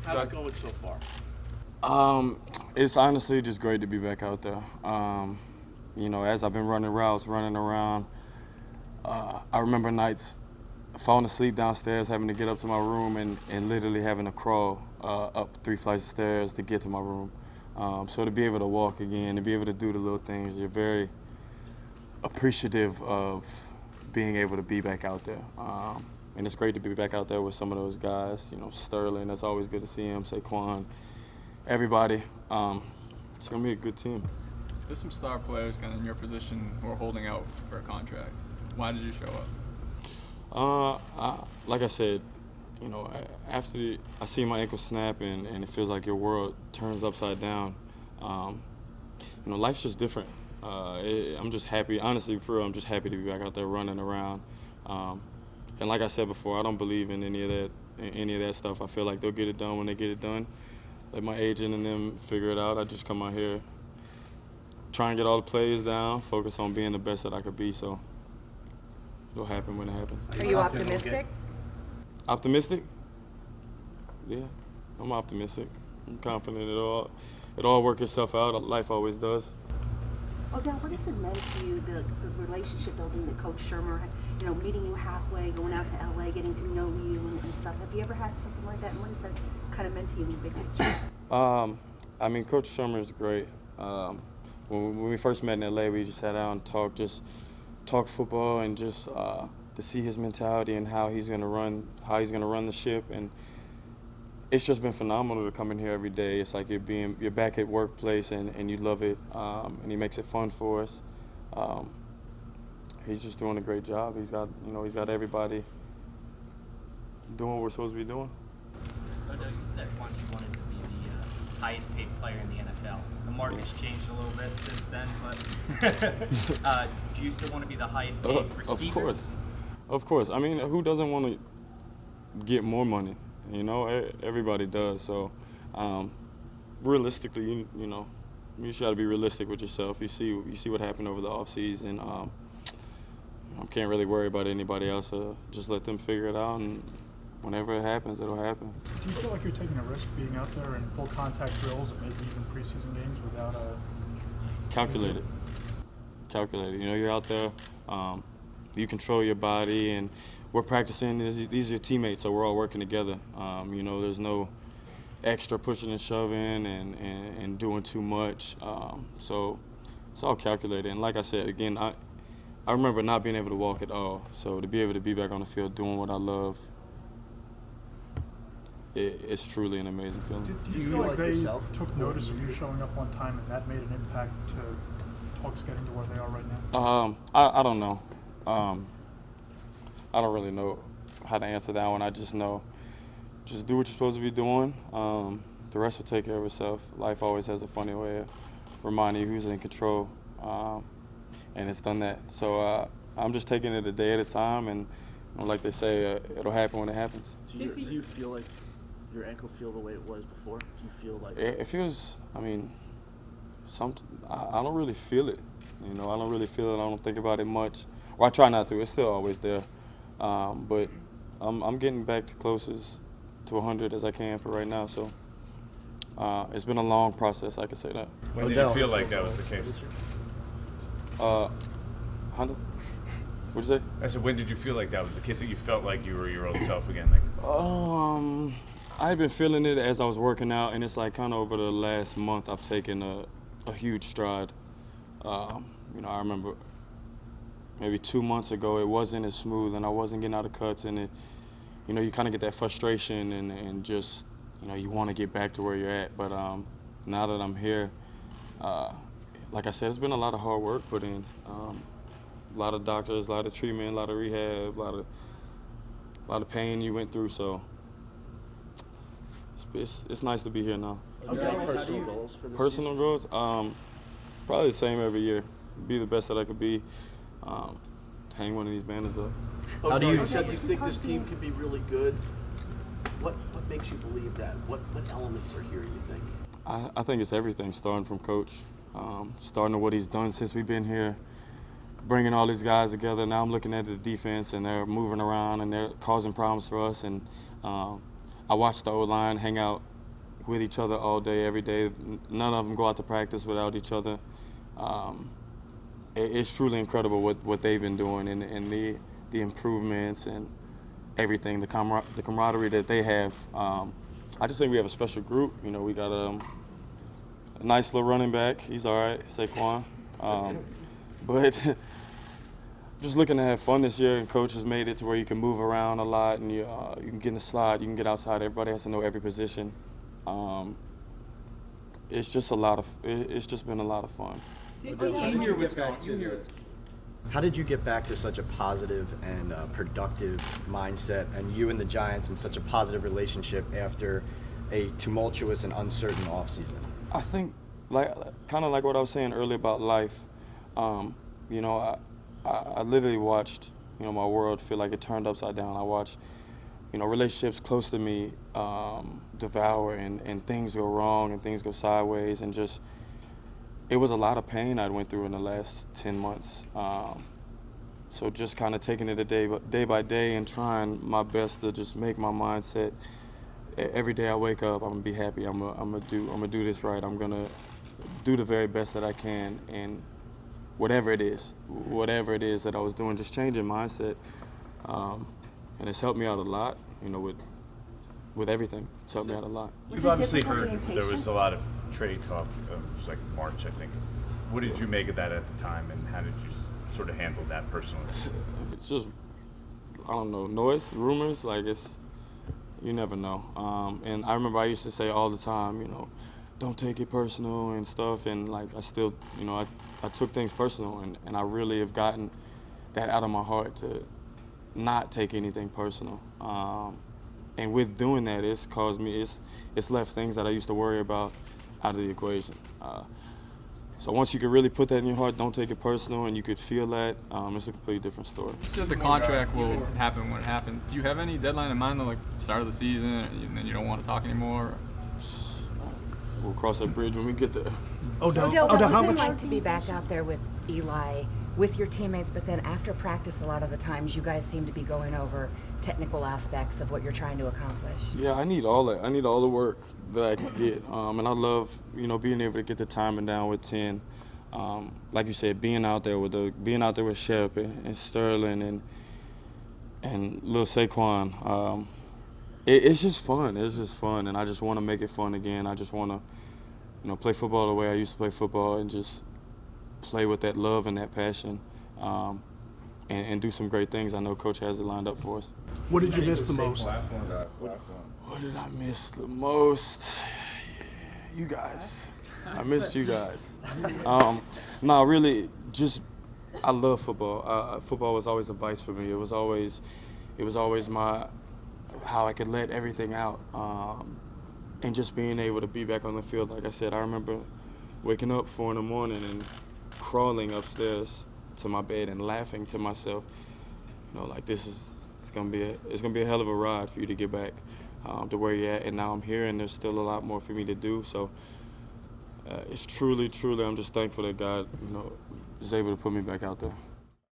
How's it going so far? It's honestly just great to be back out there. As I've been running routes, running around, I remember nights falling asleep downstairs, having to get up to my room and literally having to crawl up 3 flights of stairs to get to my room. So to be able to walk again, to be able to do the little things, you're very appreciative of being able to be back out there. And it's great to be back out there with some of those guys. Sterling, that's always good to see him, Saquon, everybody. It's going to be a good team. There's some star players kind of in your position who are holding out for a contract. Why did you show up? Like I said, after I see my ankle snap and it feels like your world turns upside down, life's just different. I'm just happy, honestly, for real, I'm just happy to be back out there running around. And like I said before, I don't believe in any of that stuff. I feel like they'll get it done when they get it done. Let my agent and them figure it out. I just come out here, try and get all the plays down, focus on being the best that I could be. So it'll happen when it happens. Are you optimistic? Optimistic? Yeah, I'm optimistic. I'm confident it'll work itself out. Life always does. Odell, what has it meant to you, the relationship building that Coach Shurmur, meeting you halfway, going out to LA, getting to know you and stuff? Have you ever had something like that? And what has that kind of meant to you in the big picture? Coach Shurmur is great. When we first met in LA, we just sat down and talk football and just to see his mentality and how he's gonna run the ship. And it's just been phenomenal to come in here every day. It's like you're back at workplace and you love it, and he makes it fun for us. He's just doing a great job. He's got everybody doing what we're supposed to be doing. Odell, you said once you wanted to be the highest paid player in the NFL. The market's changed a little bit since then, but do you still want to be the highest paid receiver? Of course. I mean, who doesn't want to get more money? Everybody does. So, realistically, you just got to be realistic with yourself. You see what happened over the offseason. I can't really worry about anybody else. Just let them figure it out, and whenever it happens, it'll happen. Do you feel like you're taking a risk being out there in full contact drills and maybe even preseason games without a calculated? You're out there. You control your body, and we're practicing. These are your teammates, so we're all working together. There's no extra pushing and shoving and doing too much. So it's all calculated. And like I said, again, I remember not being able to walk at all. So to be able to be back on the field doing what I love, it's truly an amazing feeling. Do you feel like they took notice of you showing up one time and that made an impact to talks getting to where they are right now? I don't know. I don't really know how to answer that one. I just know, just do what you're supposed to be doing. The rest will take care of itself. Life always has a funny way of reminding you who's in control, and it's done that. So I'm just taking it a day at a time, and like they say, it'll happen when it happens. Do you feel like your ankle feel the way it was before? Do you feel like it feels? I don't really feel it. I don't really feel it. I don't think about it much. Or I try not to. It's still always there. But I'm getting back to closest to 100 as I can for right now. So it's been a long process, I can say that. When did you feel like that was the case? Honda? What'd you say? I said, when did you feel like that was the case, that you felt like you were your old self again? I've been feeling it as I was working out, and it's like kind of over the last month I've taken a huge stride. I remember maybe 2 months ago it wasn't as smooth and I wasn't getting out of cuts, and you kind of get that frustration and just, you want to get back to where you're at. But now that I'm here, like I said, it's been a lot of hard work put in. A lot of doctors, a lot of treatment, a lot of rehab, a lot of pain you went through. So it's nice to be here now. personal goals for this Personal goals? Probably the same every year. Be the best that I could be. Hang one of these banners up. How do you said you think this team could be really good? What makes you believe that? What elements are here, you think? I think it's everything, starting from Coach, starting to what he's done since we've been here, bringing all these guys together. Now I'm looking at the defense, and they're moving around, and they're causing problems for us. And I watched the O-line hang out with each other all day, every day. None of them go out to practice without each other. It's truly incredible what they've been doing and the improvements and everything, the camaraderie that they have. I just think we have a special group. You know, we got a nice little running back. He's all right, Saquon. But just looking to have fun this year, and coach has made it to where you can move around a lot, and you can get in the slot, you can get outside. Everybody has to know every position. It's just been a lot of fun. How did you get back to such a positive and productive mindset, and you and the Giants in such a positive relationship after a tumultuous and uncertain offseason? I think, kind of like what I was saying earlier about life. You know, I literally watched, you know, my world feel like it turned upside down. I watched, you know, relationships close to me devour and things go wrong and things go sideways, and just, it was a lot of pain I went through in the last 10 months. So just kind of taking it day by day and trying my best to just make my mindset. Every day I wake up, I'm gonna be happy. I'm gonna do this right. I'm gonna do the very best that I can, and whatever it is that I was doing, just changing mindset. And it's helped me out a lot, you know, with everything. It's helped me out a lot. You've obviously heard there was a lot of trade talk. It was like March, I think. What did you make of that at the time, and how did you sort of handle that personally? It's just, I don't know, noise, rumors. Like, you never know. And I remember I used to say all the time, you know, don't take it personal and stuff. And like, I still, you know, I took things personal, and I really have gotten that out of my heart to not take anything personal. And with doing that, it's caused me, it's left things that I used to worry about out of the equation. So once you could really put that in your heart, don't take it personal, and you could feel that, it's a completely different story. You said the contract will happen when it happens. Do you have any deadline in mind, though, like start of the season, and then you don't want to talk anymore? We'll cross that bridge when we get there. Odell, what's it like to be back out there with Eli, with your teammates, but then after practice, a lot of the times you guys seem to be going over technical aspects of what you're trying to accomplish? Yeah, I need all that. I need all the work that I can get. And I love, you know, being able to get the timing down with 10. Like you said, being out there with Shep and Sterling and Lil Saquon. It's just fun. It's just fun, and I just want to make it fun again. I just want to, you know, play football the way I used to play football, and just play with that love and that passion, and do some great things. I know Coach has it lined up for us. What did you miss the most? What did I miss the most? You guys. I missed you guys. No, really, just I love football. Football was always a vice for me. It was always how I could let everything out, and just being able to be back on the field. Like I said, I remember waking up 4 a.m. and crawling upstairs to my bed and laughing to myself. You know, like it's gonna be a hell of a ride for you to get back to where you're at. And now I'm here, and there's still a lot more for me to do. So it's truly, I'm just thankful that God, you know, is able to put me back out there.